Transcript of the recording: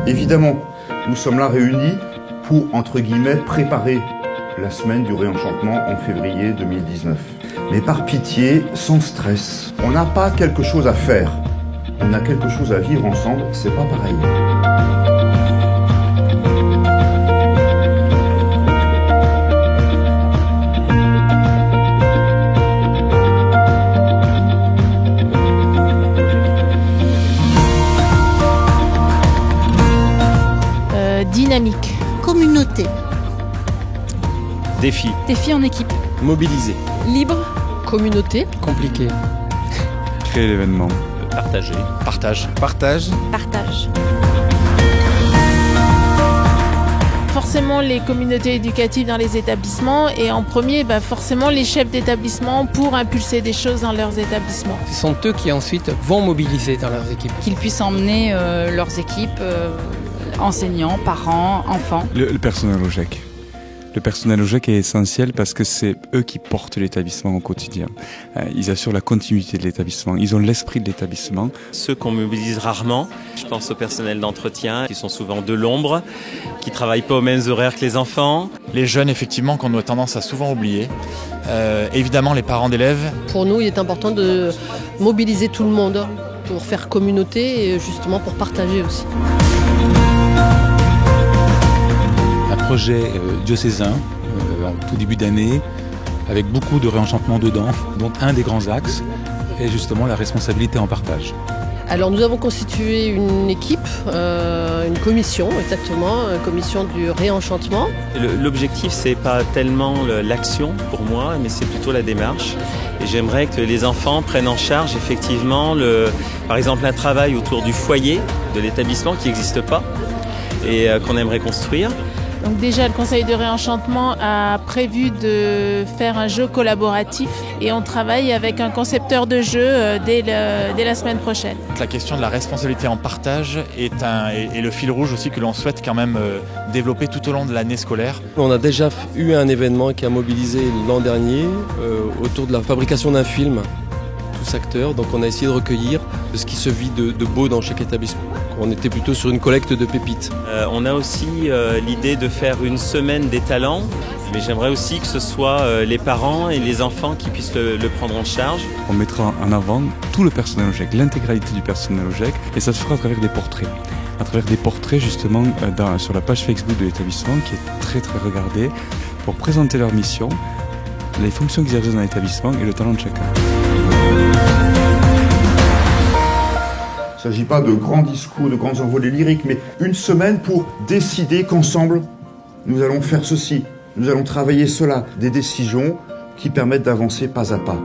Évidemment, nous sommes là réunis pour, entre guillemets, préparer la semaine du réenchantement en février 2019. Mais par pitié, sans stress. On n'a pas quelque chose à faire. On a quelque chose à vivre ensemble, c'est pas pareil. Dynamique. Communauté. Défi. Défi en équipe. Mobiliser. Libre. Communauté. Compliqué. Créer l'événement. Partager. Partage. Partage. Partage. Forcément les communautés éducatives dans les établissements et en premier forcément les chefs d'établissement pour impulser des choses dans leurs établissements. Ce sont eux qui ensuite vont mobiliser dans leurs équipes. Qu'ils puissent emmener leurs équipes, enseignants, parents, enfants. Le personnel au GEC. Le personnel au GEC est essentiel parce que c'est eux qui portent l'établissement au quotidien. Ils assurent la continuité de l'établissement. Ils ont l'esprit de l'établissement. Ceux qu'on mobilise rarement, je pense au personnel d'entretien qui sont souvent de l'ombre, qui ne travaillent pas aux mêmes horaires que les enfants. Les jeunes, effectivement, qu'on a tendance à souvent oublier. Évidemment, les parents d'élèves. Pour nous, il est important de mobiliser tout le monde pour faire communauté et justement pour partager aussi. Un projet diocésain en tout début d'année avec beaucoup de réenchantement dedans, dont un des grands axes est justement la responsabilité en partage. Alors nous avons constitué une équipe, une commission exactement, une commission du réenchantement. L'objectif c'est pas tellement l'action pour moi, mais c'est plutôt la démarche. Et j'aimerais que les enfants prennent en charge effectivement par exemple un travail autour du foyer de l'établissement qui n'existe pas et qu'on aimerait construire. Donc déjà, le Conseil de réenchantement a prévu de faire un jeu collaboratif et on travaille avec un concepteur de jeu dès la semaine prochaine. La question de la responsabilité en partage est le fil rouge aussi que l'on souhaite quand même développer tout au long de l'année scolaire. On a déjà eu un événement qui a mobilisé l'an dernier autour de la fabrication d'un film. Tous acteurs, donc on a essayé de recueillir ce qui se vit de beau dans chaque établissement. On était plutôt sur une collecte de pépites. On a aussi l'idée de faire une semaine des talents, mais j'aimerais aussi que ce soit les parents et les enfants qui puissent le prendre en charge. On mettra en avant tout le personnel au GEC, l'intégralité du personnel au GEC, et ça se fera à travers des portraits. À travers des portraits justement sur la page Facebook de l'établissement qui est très très regardée pour présenter leur mission, les fonctions qu'ils exercent dans l'établissement et le talent de chacun. Il ne s'agit pas de grands discours, de grands envolées lyriques, mais une semaine pour décider qu'ensemble, nous allons faire ceci, nous allons travailler cela, des décisions qui permettent d'avancer pas à pas.